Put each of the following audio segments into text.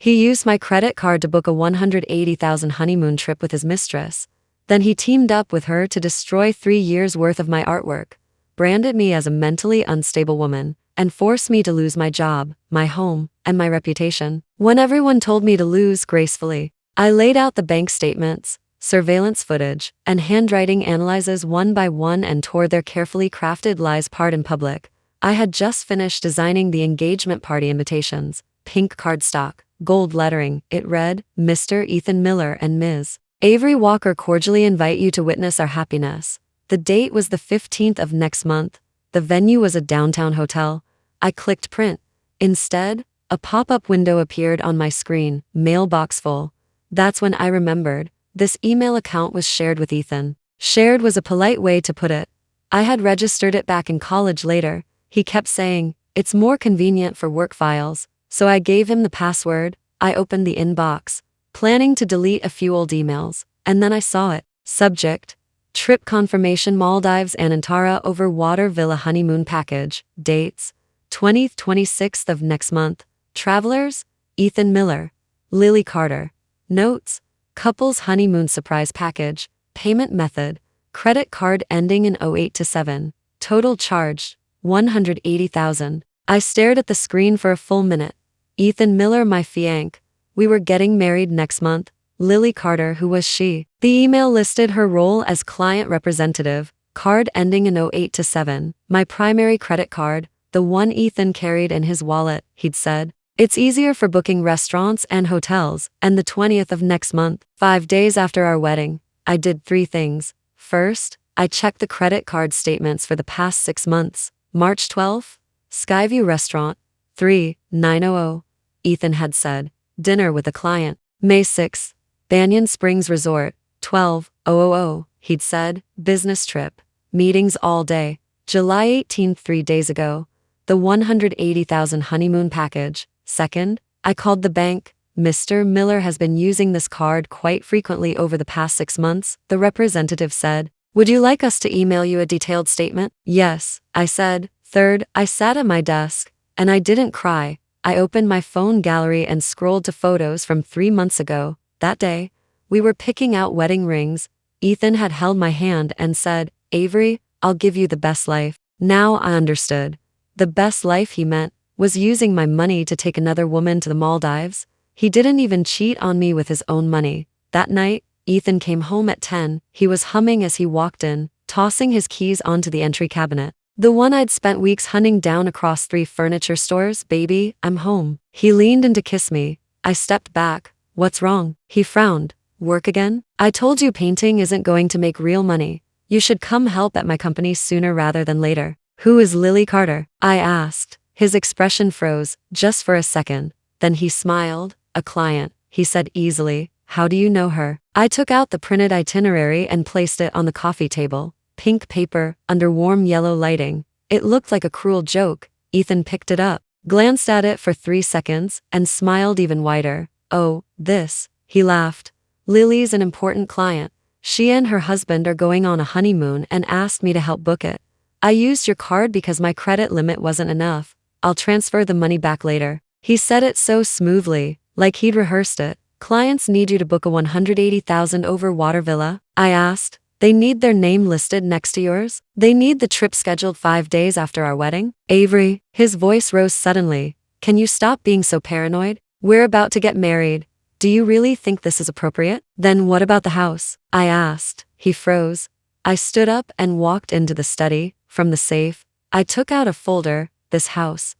He used my credit card to book a $180,000 honeymoon trip with his mistress. Then he teamed up with her to destroy 3 years' worth of my artwork, branded me as a mentally unstable woman, and forced me to lose my job, my home, and my reputation. When everyone told me to lose gracefully, I laid out the bank statements, surveillance footage, and handwriting analyses one by one and tore their carefully crafted lies apart in public. I had just finished designing the engagement party invitations, pink cardstock, gold lettering. It read, Mr. Ethan Miller and Ms. Avery Walker cordially invite you to witness our happiness. The date was the 15th of next month. The venue was a downtown hotel. I clicked print. Instead, a pop-up window appeared on my screen, mailbox full. That's when I remembered. This email account was shared with Ethan. Shared was a polite way to put it. I had registered it back in college later. He kept saying, it's more convenient for work files. So I gave him the password. I opened the inbox, planning to delete a few old emails, and then I saw it. Subject: Trip confirmation, Maldives Anantara over water villa honeymoon package. Dates: 20th, 26th of next month. Travelers: Ethan Miller, Lily Carter. Notes: couple's honeymoon surprise package. Payment method: credit card ending in 087. Total charged: $180,000. I stared at the screen for a full minute. Ethan Miller, my fiancé. We were getting married next month. Lily Carter, who was she? The email listed her role as client representative, card ending in 087. My primary credit card, the one Ethan carried in his wallet, he'd said. It's easier for booking restaurants and hotels, and the 20th of next month, 5 days after our wedding, I did 3 things. First, I checked the credit card statements for the past 6 months. March 12th, Skyview Restaurant, 3900, Ethan had said. Dinner with a client. May 6th, Banyan Springs Resort, 12000, he'd said. Business trip. Meetings all day. July 18th, 3 days ago. The $180,000 honeymoon package. Second, I called the bank. Mr. Miller has been using this card quite frequently over the past 6 months, the representative said. Would you like us to email you a detailed statement? Yes, I said. Third, I sat at my desk, and I didn't cry. I opened my phone gallery and scrolled to photos from 3 months ago. That day, we were picking out wedding rings. Ethan had held my hand and said, Avery, I'll give you the best life. Now I understood. The best life he meant was using my money to take another woman to the Maldives. He didn't even cheat on me with his own money. That night, Ethan came home at 10. He was humming as he walked in, tossing his keys onto the entry cabinet. The one I'd spent weeks hunting down across 3 furniture stores. Baby, I'm home. He leaned in to kiss me. I stepped back. What's wrong? He frowned. Work again? I told you painting isn't going to make real money. You should come help at my company sooner rather than later. Who is Lily Carter? I asked. His expression froze, just for a second. Then he smiled. A client, he said easily. How do you know her? I took out the printed itinerary and placed it on the coffee table. Pink paper, under warm yellow lighting. It looked like a cruel joke. Ethan picked it up, glanced at it for 3 seconds, and smiled even wider. Oh, this. He laughed. Lily's an important client. She and her husband are going on a honeymoon and asked me to help book it. I used your card because my credit limit wasn't enough. I'll transfer the money back later. He said it so smoothly, like he'd rehearsed it. Clients need you to book a $180,000 over water villa? I asked. They need their name listed next to yours? They need the trip scheduled 5 days after our wedding? Avery, his voice rose suddenly. Can you stop being so paranoid? We're about to get married. Do you really think this is appropriate? Then what about the house? I asked. He froze. I stood up and walked into the study. From the safe, I took out a folder. This house.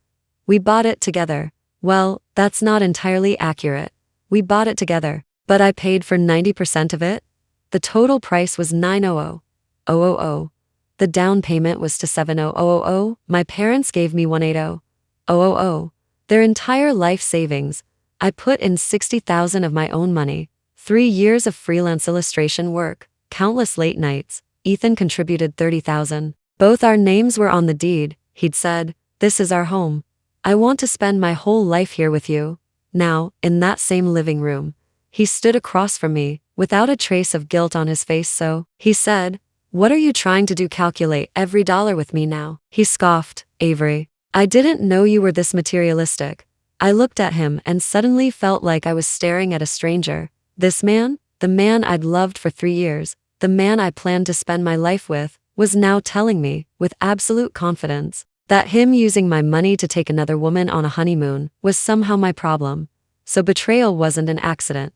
We bought it together. Well, that's not entirely accurate. We bought it together, but I paid for 90% of it. The total price was $900,000. The down payment was to $700,000. My parents gave me $180,000. Their entire life savings. I put in $60,000 of my own money. 3 years of freelance illustration work, countless late nights. Ethan contributed $30,000. Both our names were on the deed. He'd said, this is our home. I want to spend my whole life here with you. Now, in that same living room, he stood across from me, without a trace of guilt on his face. So, he said, what are you trying to do? Calculate every dollar with me now? He scoffed. Avery, I didn't know you were this materialistic. I looked at him and suddenly felt like I was staring at a stranger. This man, the man I'd loved for 3 years, the man I planned to spend my life with, was now telling me, with absolute confidence, that him using my money to take another woman on a honeymoon was somehow my problem. So betrayal wasn't an accident.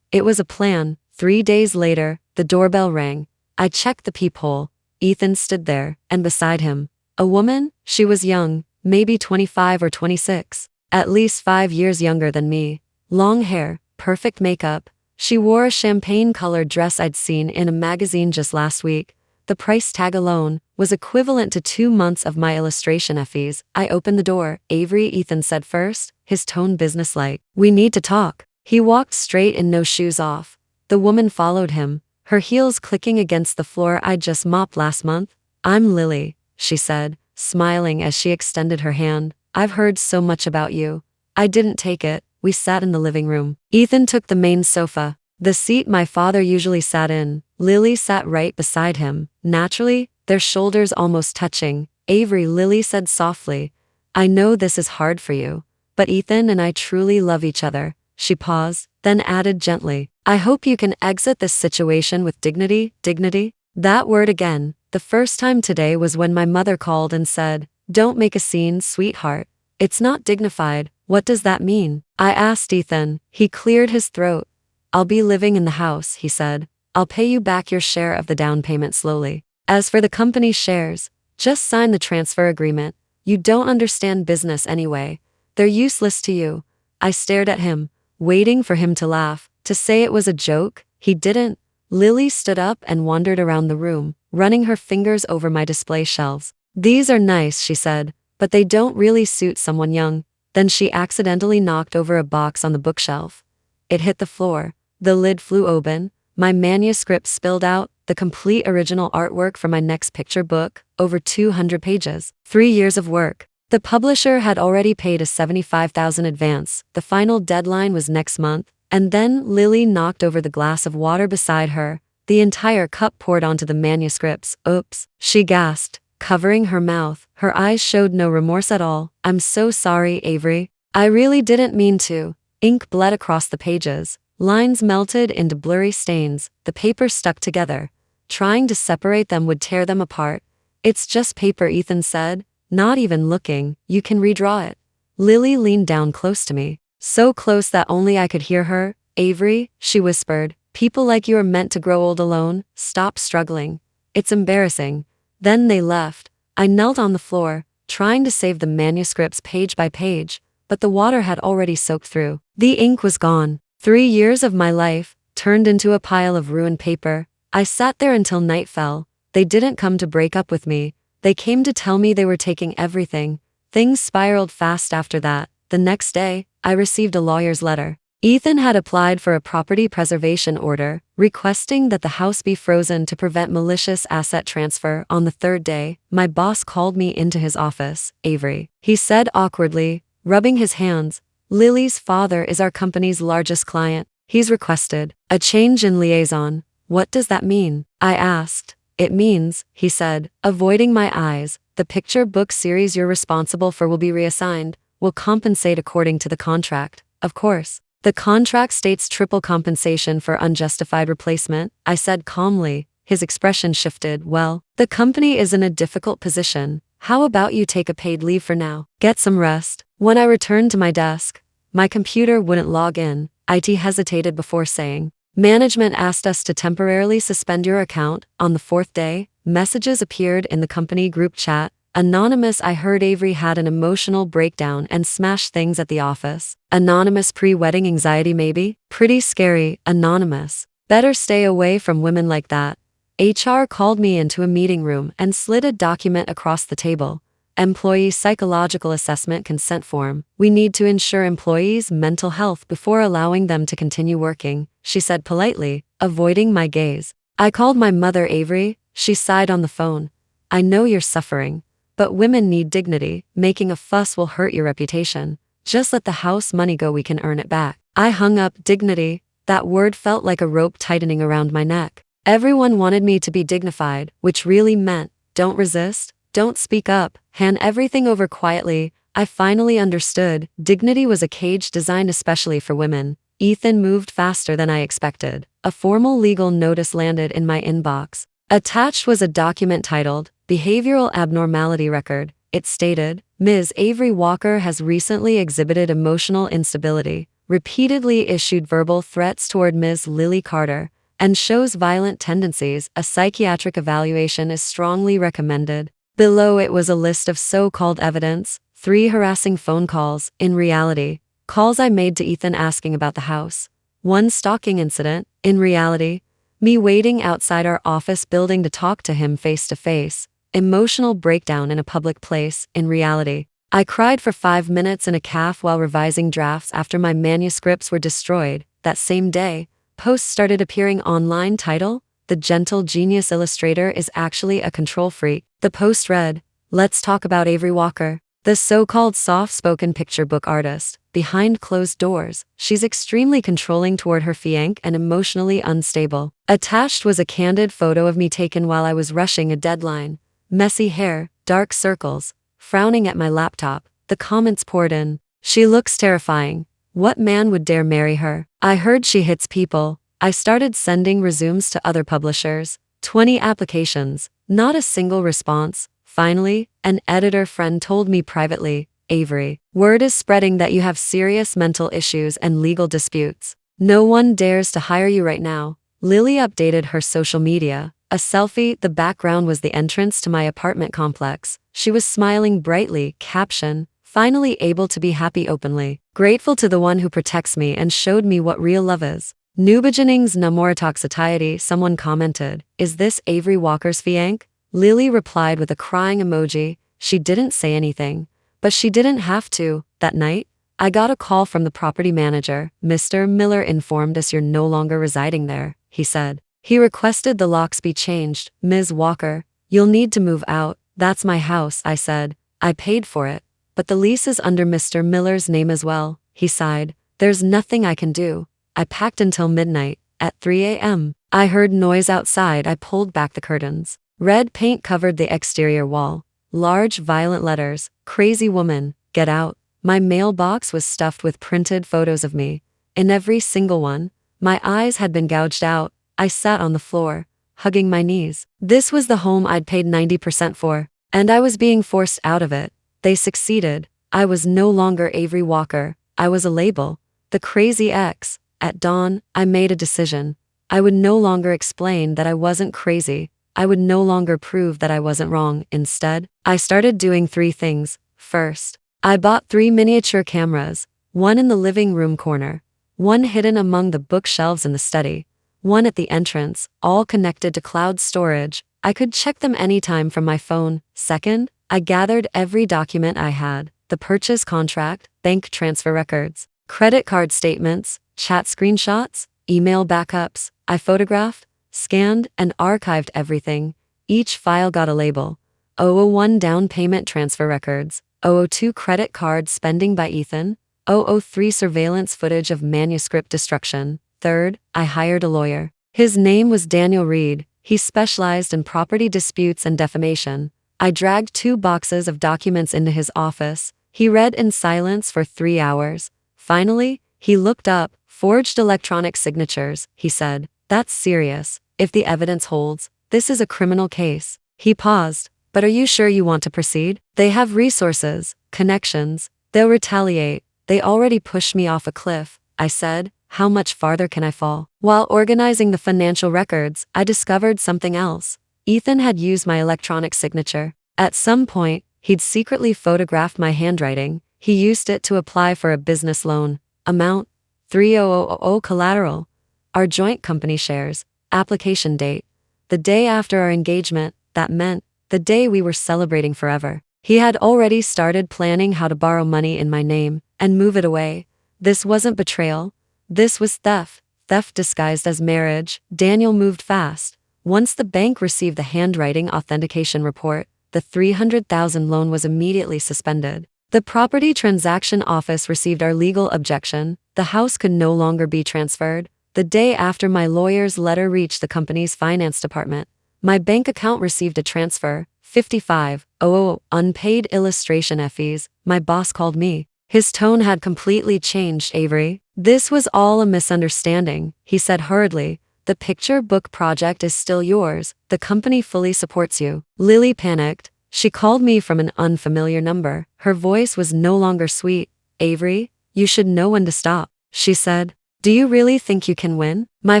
It was a plan. 3 days later, the doorbell rang. I checked the peephole. Ethan stood there, and beside him, a woman. She was young, maybe 25 or 26, at least 5 years younger than me. Long hair, perfect makeup. She wore a champagne-colored dress I'd seen in a magazine just last week. The price tag alone was equivalent to 2 months of my illustration fees. I opened the door. Avery, Ethan said first, his tone businesslike. We need to talk. He walked straight and no shoes off. The woman followed him, her heels clicking against the floor I'd just mopped last month. I'm Lily, she said, smiling as she extended her hand. I've heard so much about you. I didn't take it. We sat in the living room. Ethan took the main sofa, the seat my father usually sat in. Lily sat right beside him, naturally, their shoulders almost touching. Avery, Lily said softly, I know this is hard for you, but Ethan and I truly love each other. She paused, then added gently, I hope you can exit this situation with dignity. Dignity? That word again. The first time today was when my mother called and said, Don't make a scene, sweetheart. It's not dignified. What does that mean? I asked Ethan. He cleared his throat. I'll be living in the house, he said. I'll pay you back your share of the down payment slowly. As for the company's shares, just sign the transfer agreement. You don't understand business anyway. They're useless to you. I stared at him, waiting for him to laugh, to say it was a joke. He didn't. Lily stood up and wandered around the room, running her fingers over my display shelves. These are nice, she said, but they don't really suit someone young. Then she accidentally knocked over a box on the bookshelf. It hit the floor. The lid flew open. My manuscript spilled out, the complete original artwork for my next picture book, over 200 pages. 3 years of work. The publisher had already paid a $75,000 advance. The final deadline was next month. And then Lily knocked over the glass of water beside her. The entire cup poured onto the manuscripts. Oops, she gasped, covering her mouth. Her eyes showed no remorse at all. I'm so sorry, Avery. I really didn't mean to. Ink bled across the pages. Lines melted into blurry stains. The paper stuck together. Trying to separate them would tear them apart. It's just paper, Ethan said, not even looking. You can redraw it. Lily leaned down close to me. So close that only I could hear her. Avery, she whispered, people like you are meant to grow old alone. Stop struggling. It's embarrassing. Then they left. I knelt on the floor, trying to save the manuscripts page by page, but the water had already soaked through. The ink was gone. 3 years of my life turned into a pile of ruined paper. I sat there until night fell. They didn't come to break up with me. They came to tell me they were taking everything. Things spiraled fast after that. The next day, I received a lawyer's letter. Ethan had applied for a property preservation order, requesting that the house be frozen to prevent malicious asset transfer. On the third day, my boss called me into his office. Avery, he said awkwardly, rubbing his hands, Lily's father is our company's largest client. He's requested a change in liaison. What does that mean? I asked. It means, he said, avoiding my eyes, the picture book series you're responsible for will be reassigned. Will compensate according to the contract, of course. The contract states triple compensation for unjustified replacement, I said calmly. His expression shifted. Well, the company is in a difficult position. How about you take a paid leave for now? Get some rest. When I returned to my desk, my computer wouldn't log in. IT hesitated before saying, Management asked us to temporarily suspend your account. On the fourth day, messages appeared in the company group chat. Anonymous, I heard Avery had an emotional breakdown and smashed things at the office. Anonymous, pre-wedding anxiety maybe? Pretty scary. Anonymous. Better stay away from women like that. HR called me into a meeting room and slid a document across the table. Employee psychological assessment consent form. We need to ensure employees' mental health before allowing them to continue working, she said politely, avoiding my gaze. I called my mother, Avery. She sighed on the phone. I know you're suffering. But women need dignity. Making a fuss will hurt your reputation. Just let the house money go, we can earn it back. I hung up. Dignity. That word felt like a rope tightening around my neck. Everyone wanted me to be dignified, which really meant, don't resist, don't speak up, hand everything over quietly. I finally understood. Dignity was a cage designed especially for women. Ethan moved faster than I expected. A formal legal notice landed in my inbox. Attached was a document titled, Behavioral Abnormality Record. It stated, Ms. Avery Walker has recently exhibited emotional instability, repeatedly issued verbal threats toward Ms. Lily Carter, and shows violent tendencies. A psychiatric evaluation is strongly recommended. Below it was a list of so-called evidence, 3 harassing phone calls, in reality, calls I made to Ethan asking about the house. 1 stalking incident, in reality, me waiting outside our office building to talk to him face to face. Emotional breakdown in a public place, in reality. I cried for 5 minutes in a cafe while revising drafts after my manuscripts were destroyed. That same day, posts started appearing online. Title, The Gentle Genius Illustrator is actually a control freak. The post read, Let's talk about Avery Walker. The so-called soft-spoken picture book artist. Behind closed doors, she's extremely controlling toward her fiancé and emotionally unstable. Attached was a candid photo of me taken while I was rushing a deadline. Messy hair, dark circles, frowning at my laptop. The comments poured in. She looks terrifying. What man would dare marry her? I heard she hits people. I started sending resumes to other publishers. 20 applications, not a single response. Finally, an editor friend told me privately, Avery, word is spreading that you have serious mental issues and legal disputes. No one dares to hire you right now. Lily updated her social media. A selfie, the background was the entrance to my apartment complex. She was smiling brightly. Caption, finally able to be happy openly. Grateful to the one who protects me and showed me what real love is. Nubijanings namoratox satiety. Someone commented, is this Avery Walker's fiancé? Lily replied with a crying emoji. She didn't say anything, but she didn't have to. That night, I got a call from the property manager. Mr. Miller informed us you're no longer residing there, he said. He requested the locks be changed. Ms. Walker, you'll need to move out. That's my house, I said. I paid for it, but the lease is under Mr. Miller's name as well, he sighed. There's nothing I can do. I packed until midnight. At 3 a.m., I heard noise outside. I pulled back the curtains. Red paint covered the exterior wall. Large, violent letters, Crazy woman, get out. My mailbox was stuffed with printed photos of me. In every single one, my eyes had been gouged out. I sat on the floor, hugging my knees. This was the home I'd paid 90% for, and I was being forced out of it. They succeeded. I was no longer Avery Walker. I was a label. The crazy ex. At dawn, I made a decision. I would no longer explain that I wasn't crazy. I would no longer prove that I wasn't wrong. Instead, I started doing 3 things. First, I bought 3 miniature cameras, one in the living room corner, one hidden among the bookshelves in the study, one at the entrance, all connected to cloud storage. I could check them anytime from my phone. Second, I gathered every document I had, the purchase contract, bank transfer records, credit card statements, chat screenshots, email backups. I photographed, scanned, and archived everything. Each file got a label. 001 down payment transfer records, 002 credit card spending by Ethan, 003 surveillance footage of manuscript destruction. Third, I hired a lawyer. His name was Daniel Reed. He specialized in property disputes and defamation. I dragged 2 boxes of documents into his office. He read in silence for 3 hours. Finally, he looked up. Forged electronic signatures, he said. That's serious. If the evidence holds, this is a criminal case. He paused. But are you sure you want to proceed? They have resources, connections. They'll retaliate. They already pushed me off a cliff, I said. How much farther can I fall? While organizing the financial records, I discovered something else. Ethan had used my electronic signature. At some point, he'd secretly photographed my handwriting. He used it to apply for a business loan. Amount, 3000 collateral. Our joint company shares. Application date, the day after our engagement. That meant the day we were celebrating forever. He had already started planning how to borrow money in my name and move it away. This wasn't betrayal. This was theft. Theft disguised as marriage. Daniel moved fast. Once the bank received the handwriting authentication report, the $300,000 loan was immediately suspended. The property transaction office received our legal objection. The house could no longer be transferred. The day after my lawyer's letter reached the company's finance department, my bank account received a transfer, 55. Oh, unpaid illustration fees. My boss called me. His tone had completely changed, Avery. This was all a misunderstanding, he said hurriedly. The picture book project is still yours. The company fully supports you. Lily panicked. She called me from an unfamiliar number. Her voice was no longer sweet. Avery, you should know when to stop, she said. Do you really think you can win? My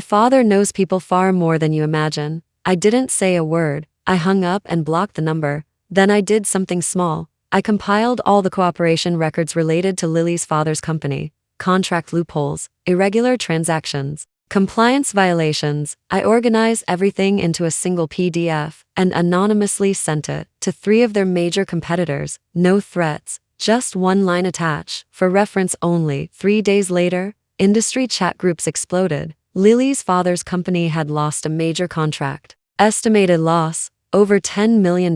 father knows people far more than you imagine. I didn't say a word. I hung up and blocked the number. Then I did something small. I compiled all the cooperation records related to Lily's father's company, contract loopholes, irregular transactions, compliance violations. I organized everything into a single PDF and anonymously sent it to 3 of their major competitors. No threats, just one line attached, for reference only. 3 days later, industry chat groups exploded. Lily's father's company had lost a major contract. Estimated loss, over $10 million.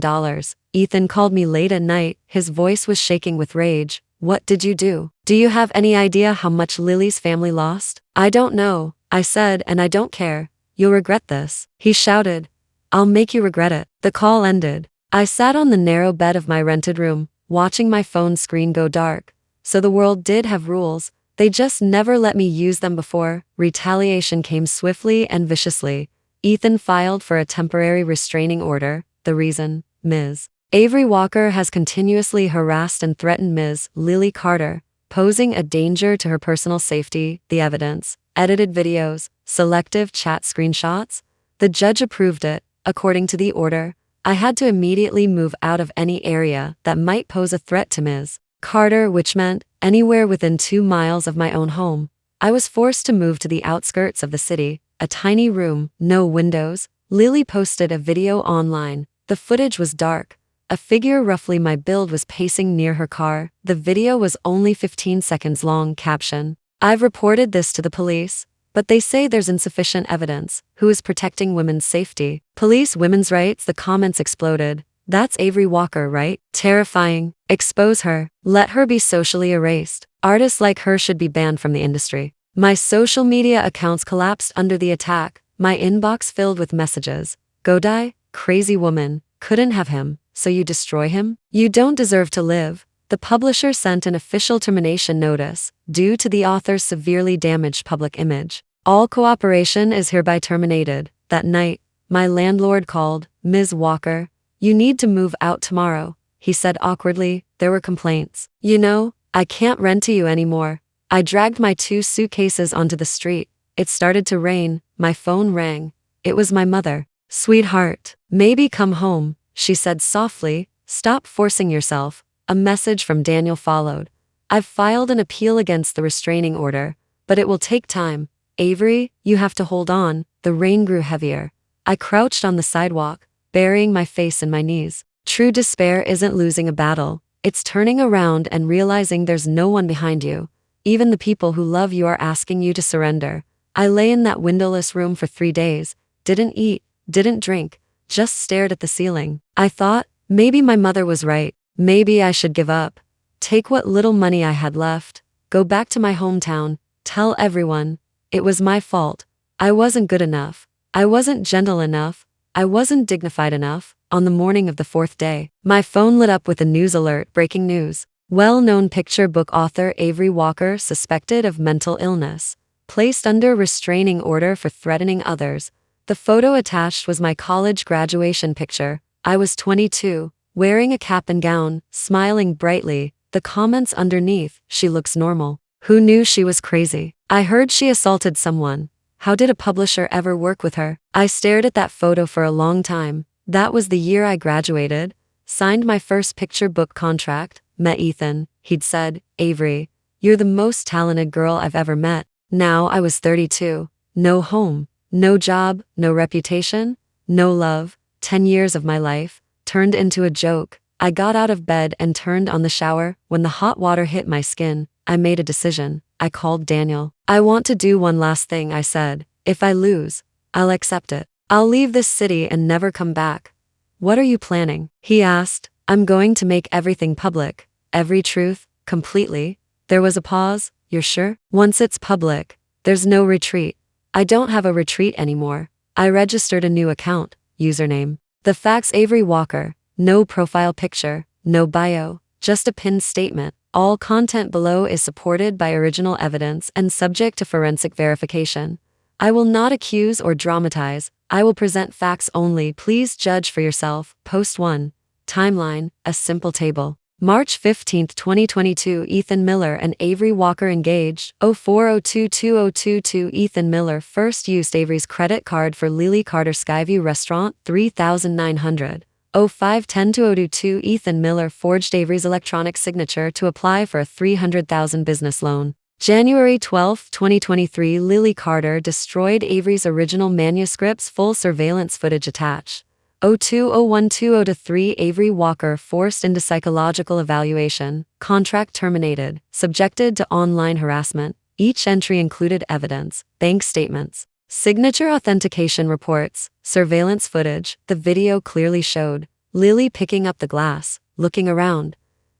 Ethan called me late at night. His voice was shaking with rage. What did you do? Do you have any idea how much Lily's family lost? I don't know, I said, and I don't care. You'll regret this, he shouted. I'll make you regret it. The call ended. I sat on the narrow bed of my rented room, watching my phone screen go dark. So the world did have rules. They just never let me use them before. Retaliation came swiftly and viciously. Ethan filed for a temporary restraining order. The reason, Ms. Avery Walker has continuously harassed and threatened Ms. Lily Carter, posing a danger to her personal safety. The evidence, edited videos, selective chat screenshots. The judge approved it. According to the order, I had to immediately move out of any area that might pose a threat to Ms. Carter, which meant anywhere within 2 miles of my own home. I was forced to move to the outskirts of the city, a tiny room, no windows. Lily posted a video online. The footage was dark. A figure roughly my build was pacing near her car. The video was only 15 seconds long. Caption: I've reported this to the police, but they say there's insufficient evidence. Who is protecting women's safety? Police women's rights. The comments exploded. That's Avery Walker, right? Terrifying. Expose her. Let her be socially erased. Artists like her should be banned from the industry. My social media accounts collapsed under the attack. My inbox filled with messages. Go die, crazy woman. Couldn't have him, so you destroy him? You don't deserve to live. The publisher sent an official termination notice due to the author's severely damaged public image. All cooperation is hereby terminated. That night, my landlord called. Ms. Walker, you need to move out tomorrow, he said awkwardly. There were complaints. You know, I can't rent to you anymore. I dragged my 2 suitcases onto the street. It started to rain. My phone rang. It was my mother. Sweetheart, maybe come home, she said softly. Stop forcing yourself. A message from Daniel followed. I've filed an appeal against the restraining order, but it will take time. Avery, you have to hold on. The rain grew heavier. I crouched on the sidewalk, burying my face in my knees. True despair isn't losing a battle. It's turning around and realizing there's no one behind you. Even the people who love you are asking you to surrender. I lay in that windowless room for 3 days, didn't eat, didn't drink, just stared at the ceiling. I thought, maybe my mother was right. Maybe I should give up. Take what little money I had left, go back to my hometown, tell everyone. It was my fault. I wasn't good enough. I wasn't gentle enough. I wasn't dignified enough. On the morning of the 4th day, my phone lit up with a news alert. Breaking news. Well-known picture book author Avery Walker suspected of mental illness, placed under restraining order for threatening others. The photo attached was my college graduation picture. I was 22, wearing a cap and gown, smiling brightly. The comments underneath, she looks normal. Who knew she was crazy? I heard she assaulted someone. How did a publisher ever work with her? I stared at that photo for a long time. That was the year I graduated, signed my first picture book contract, met Ethan. He'd said, Avery, you're the most talented girl I've ever met. Now I was 32. No home, no job, no reputation, no love. 10 years of my life turned into a joke. I got out of bed and turned on the shower. When the hot water hit my skin, I made a decision. I called Daniel. I want to do one last thing, I said. If I lose, I'll accept it. I'll leave this city and never come back. What are you planning? He asked. I'm going to make everything public. Every truth, completely. There was a pause. You're sure? Once it's public, there's no retreat. I don't have a retreat anymore. I registered a new account. Username. The facts. Avery Walker. No profile picture, no bio, just a pinned statement. All content below is supported by original evidence and subject to forensic verification. I will not accuse or dramatize. I will present facts only. Please judge for yourself. Post 1. Timeline, a simple table. March 15, 2022. Ethan Miller and Avery Walker engaged. 04/02/2022. Ethan Miller first used Avery's credit card for Lily Carter Skyview Restaurant, $3,900. 05/10/2022. Ethan Miller forged Avery's electronic signature to apply for a $300,000 business loan. January 12, 2023. Lily Carter destroyed Avery's original manuscripts. Full surveillance footage attached. 02/01/2023. Avery Walker forced into psychological evaluation, contract terminated, subjected to online harassment. Each entry included evidence, bank statements, signature authentication reports, surveillance footage. The video clearly showed Lily picking up the glass, looking around,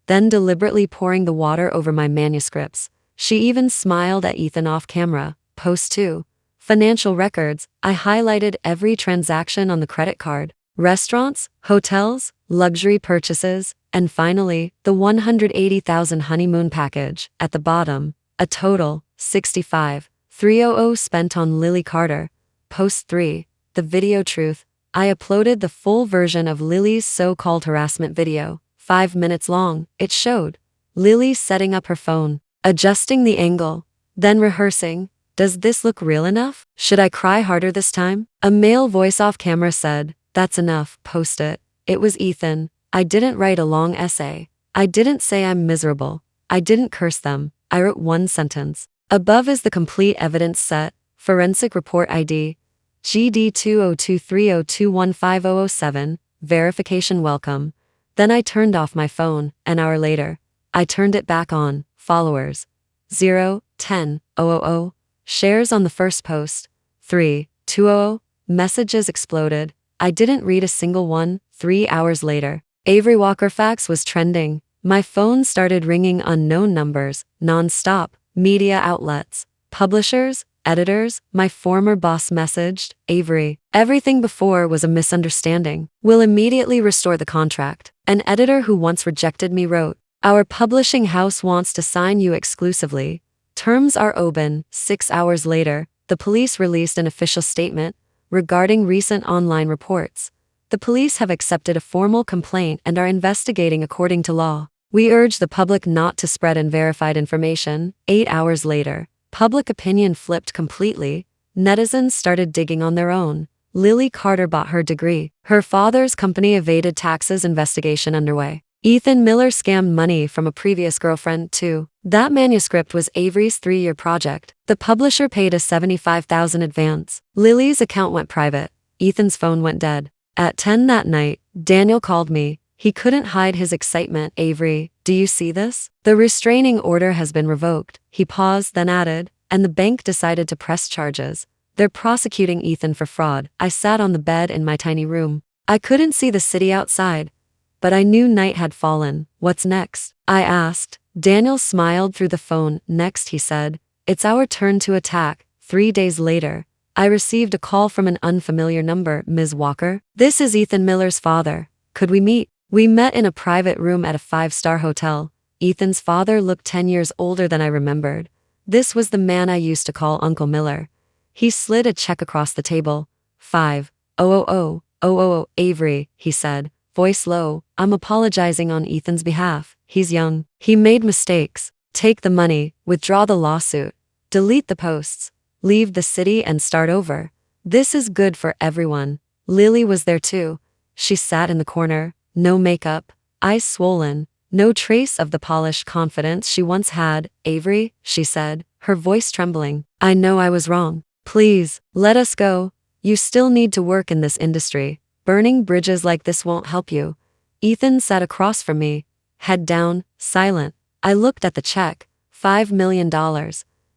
then deliberately pouring the water over my manuscripts. She even smiled at Ethan off camera. Post 2. Financial records. I highlighted every transaction on the credit card. Restaurants, hotels, luxury purchases, and finally, the $180,000 honeymoon package. At the bottom, a total, $65,300 spent on Lily Carter. Post 3. The video truth. I uploaded the full version of Lily's so-called harassment video, 5 minutes long. It showed Lily setting up her phone, adjusting the angle, then rehearsing. Does this look real enough? Should I cry harder this time? A male voice off camera said, "That's enough, post it." It was Ethan. I didn't write a long essay. I didn't say I'm miserable. I didn't curse them. I wrote one sentence. Above is the complete evidence set. Forensic report ID GD202302150007. Verification welcome. Then I turned off my phone. An hour later, I turned it back on. Followers 0, 10, 000. Shares on the first post 3, 200. Messages exploded. I didn't read a single one. 3 hours later, Avery Walker fax was trending. My phone started ringing unknown numbers, non-stop. Media outlets, publishers, editors. My former boss messaged, "Avery, everything before was a misunderstanding. We'll immediately restore the contract." An editor who once rejected me wrote, "Our publishing house wants to sign you exclusively. Terms are open." 6 hours later, the police released an official statement regarding recent online reports. The police have accepted a formal complaint and are investigating according to law. We urge the public not to spread unverified information. 8 hours later, public opinion flipped completely. Netizens started digging on their own. Lily Carter bought her degree. Her father's company evaded taxes. Investigation underway. Ethan Miller scammed money from a previous girlfriend, too. That manuscript was Avery's 3-year project. The publisher paid a $75,000 advance. Lily's account went private. Ethan's phone went dead. At 10 that night, Daniel called me. He couldn't hide his excitement. "Avery, do you see this? The restraining order has been revoked." He paused, then added, "And the bank decided to press charges. They're prosecuting Ethan for fraud." I sat on the bed in my tiny room. I couldn't see the city outside, but I knew night had fallen. "What's next?" I asked. Daniel smiled through the phone. "Next," he said, "it's our turn to attack." 3 days later, I received a call from an unfamiliar number. "Ms. Walker, this is Ethan Miller's father. Could we meet?" We met in a private room at a 5-star hotel. Ethan's father looked 10 years older than I remembered. This was the man I used to call Uncle Miller. He slid a check across the table. 5,000,000. "Avery," he said, voice low, "I'm apologizing on Ethan's behalf. He's young. He made mistakes. Take the money, withdraw the lawsuit, delete the posts, leave the city and start over. This is good for everyone." Lily was there too. She sat in the corner, no makeup, eyes swollen, no trace of the polished confidence she once had. "Avery," she said, her voice trembling, "I know I was wrong. Please, let us go. You still need to work in this industry. Burning bridges like this won't help you." Ethan sat across from me, head down, silent. I looked at the check. $5 million.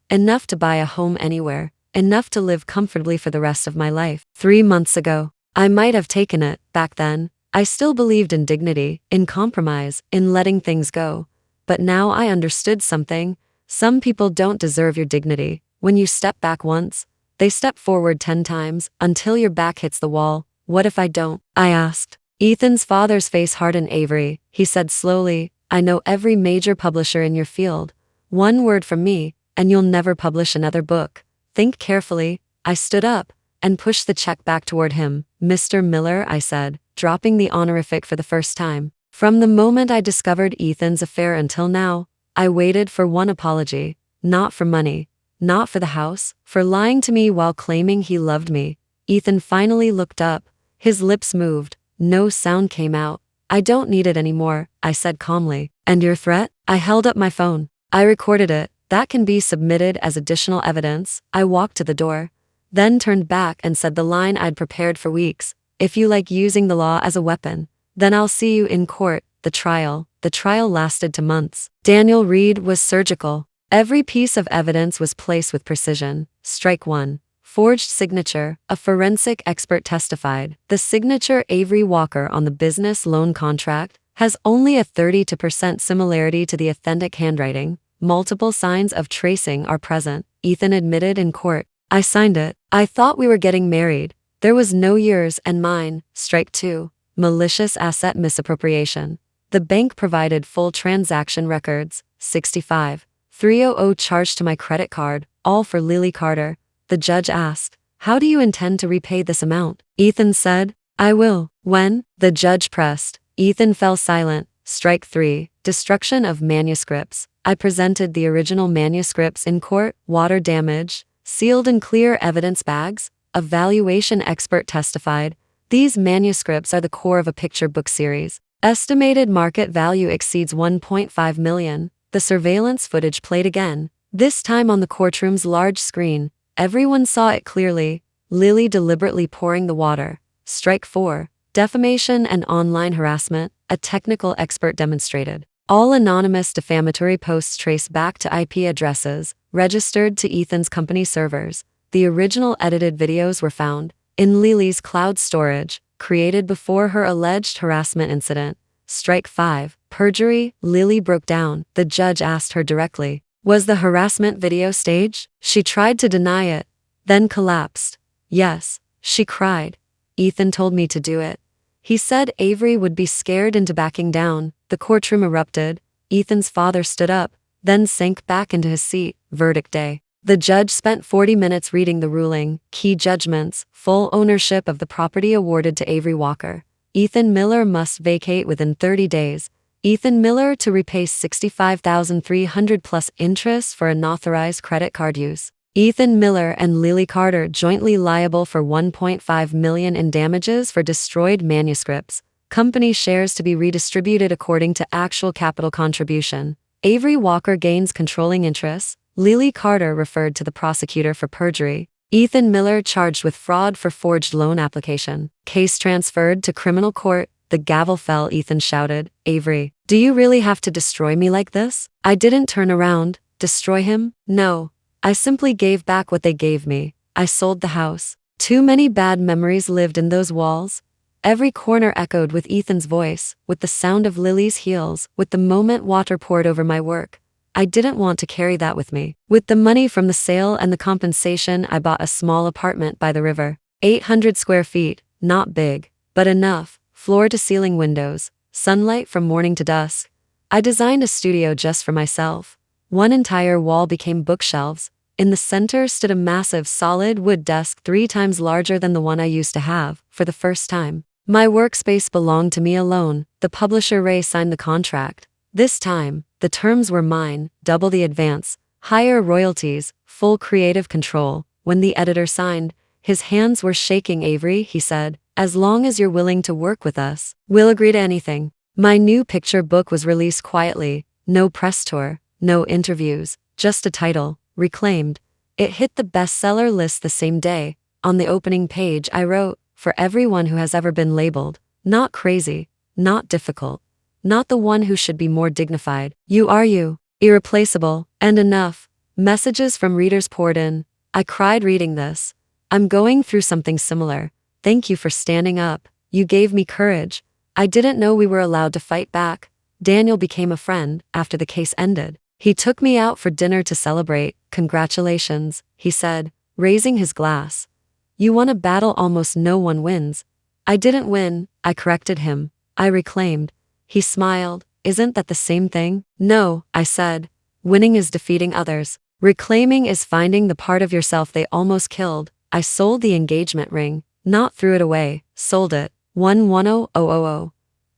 Enough to buy a home anywhere. Enough to live comfortably for the rest of my life. 3 months ago, I might have taken it. Back then, I still believed in dignity, in compromise, in letting things go. But now I understood something. Some people don't deserve your dignity. When you step back once, they step forward 10 times, until your back hits the wall. "What if I don't?" I asked. Ethan's father's face hardened. Avery, he said slowly, I know every major publisher in your field. One word from me, and you'll never publish another book. Think carefully. I stood up and pushed the check back toward him. Mr. Miller, I said, dropping the honorific for the first time. From the moment I discovered Ethan's affair until now, I waited for one apology. Not for money, not for the house, for lying to me while claiming he loved me. Ethan finally looked up. His lips moved. No sound came out. I don't need it anymore, I said calmly. And your threat? I held up my phone. I recorded it. That can be submitted as additional evidence. I walked to the door, then turned back and said the line I'd prepared for weeks. If you like using the law as a weapon, then I'll see you in court. The trial lasted 2 months. Daniel Reed was surgical. Every piece of evidence was placed with precision. Strike 1. Forged signature. A forensic expert testified. The signature Avery Walker on the business loan contract has only a 30% similarity to the authentic handwriting. Multiple signs of tracing are present, Ethan admitted in court. I signed it. I thought we were getting married. There was no yours and mine. Strike 2. Malicious asset misappropriation. The bank provided full transaction records. 65. 300 charged to my credit card, all for Lily Carter. The judge asked, how do you intend to repay this amount? Ethan said, I will. When? The judge pressed. Ethan fell silent. Strike 3. Destruction of manuscripts. I presented the original manuscripts in court, water damage, sealed in clear evidence bags. A valuation expert testified. These manuscripts are the core of a picture book series. Estimated market value exceeds $1.5 million. The surveillance footage played again, this time on the courtroom's large screen. Everyone saw it clearly. Lily deliberately pouring the water. Strike 4. Defamation and online harassment. A technical expert demonstrated. All anonymous defamatory posts trace back to IP addresses registered to Ethan's company servers. The original edited videos were found in Lily's cloud storage, created before her alleged harassment incident. Strike 5. Perjury. Lily broke down. The judge asked her directly, was the harassment video staged? She tried to deny it, then collapsed. Yes, she cried. Ethan told me to do it. He said Avery would be scared into backing down. The courtroom erupted. Ethan's father stood up, then sank back into his seat. Verdict day. The judge spent 40 minutes reading the ruling. Key judgments. Full ownership of the property awarded to Avery Walker. Ethan Miller must vacate within 30 days. Ethan Miller to repay $65,300 plus interest for unauthorized credit card use. Ethan Miller and Lily Carter jointly liable for $1.5 million in damages for destroyed manuscripts. Company shares to be redistributed according to actual capital contribution. Avery Walker gains controlling interests. Lily Carter referred to the prosecutor for perjury. Ethan Miller charged with fraud for forged loan application. Case transferred to criminal court. The gavel fell. Ethan shouted, Avery, do you really have to destroy me like this? I didn't turn around. Destroy him? No. I simply gave back what they gave me. I sold the house. Too many bad memories lived in those walls. Every corner echoed with Ethan's voice, with the sound of Lily's heels, with the moment water poured over my work. I didn't want to carry that with me. With the money from the sale and the compensation, I bought a small apartment by the river. 800 square feet, not big, but enough. Floor-to-ceiling windows, sunlight from morning to dusk. I designed a studio just for myself. One entire wall became bookshelves. In the center stood a massive solid wood desk 3 times larger than the one I used to have. For the first time, my workspace belonged to me alone. The publisher Ray signed the contract. This time, the terms were mine, double the advance, higher royalties, full creative control. When the editor signed, his hands were shaking. Avery, he said, as long as you're willing to work with us, we'll agree to anything. My new picture book was released quietly. No press tour, no interviews, just a title, Reclaimed. It hit the bestseller list the same day. On the opening page I wrote, for everyone who has ever been labeled, not crazy, not difficult, not the one who should be more dignified. You are you, irreplaceable, and enough. Messages from readers poured in. I cried reading this. I'm going through something similar. Thank you for standing up. You gave me courage. I didn't know we were allowed to fight back. Daniel became a friend after the case ended. He took me out for dinner to celebrate. Congratulations, he said, raising his glass. You won a battle almost no one wins. I didn't win, I corrected him. I reclaimed. He smiled. Isn't that the same thing? No, I said. Winning is defeating others. Reclaiming is finding the part of yourself they almost killed. I sold the engagement ring, not threw it away, sold it. 110000.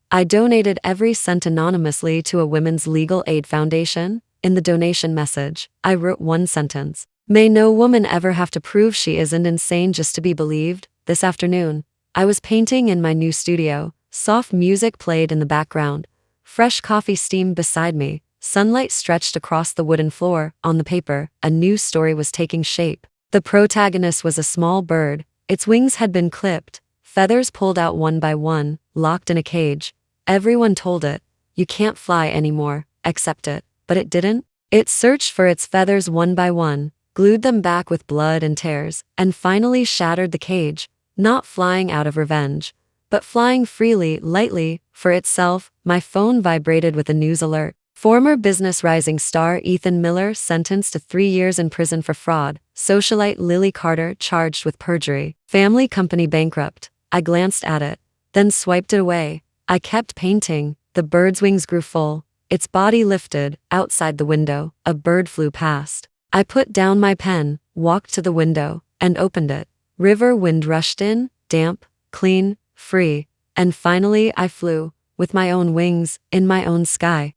I donated every cent anonymously to a women's legal aid foundation. In the donation message, I wrote one sentence. May no woman ever have to prove she isn't insane just to be believed. This afternoon, I was painting in my new studio. Soft music played in the background. Fresh coffee steamed beside me. Sunlight stretched across the wooden floor. On the paper, a new story was taking shape. The protagonist was a small bird. Its wings had been clipped, feathers pulled out one by one, locked in a cage. Everyone told it, you can't fly anymore, accept it. But it didn't. It searched for its feathers one by one, glued them back with blood and tears, and finally shattered the cage, not flying out of revenge, but flying freely, lightly, for itself. My phone vibrated with a news alert. Former business rising star Ethan Miller sentenced to 3 years in prison for fraud. Socialite Lily Carter charged with perjury. Family company bankrupt. I glanced at it, then swiped it away. I kept painting. The bird's wings grew full. Its body lifted. Outside the window, a bird flew past. I put down my pen, walked to the window, and opened it. River wind rushed in, damp, clean, free. And finally I flew, with my own wings, in my own sky.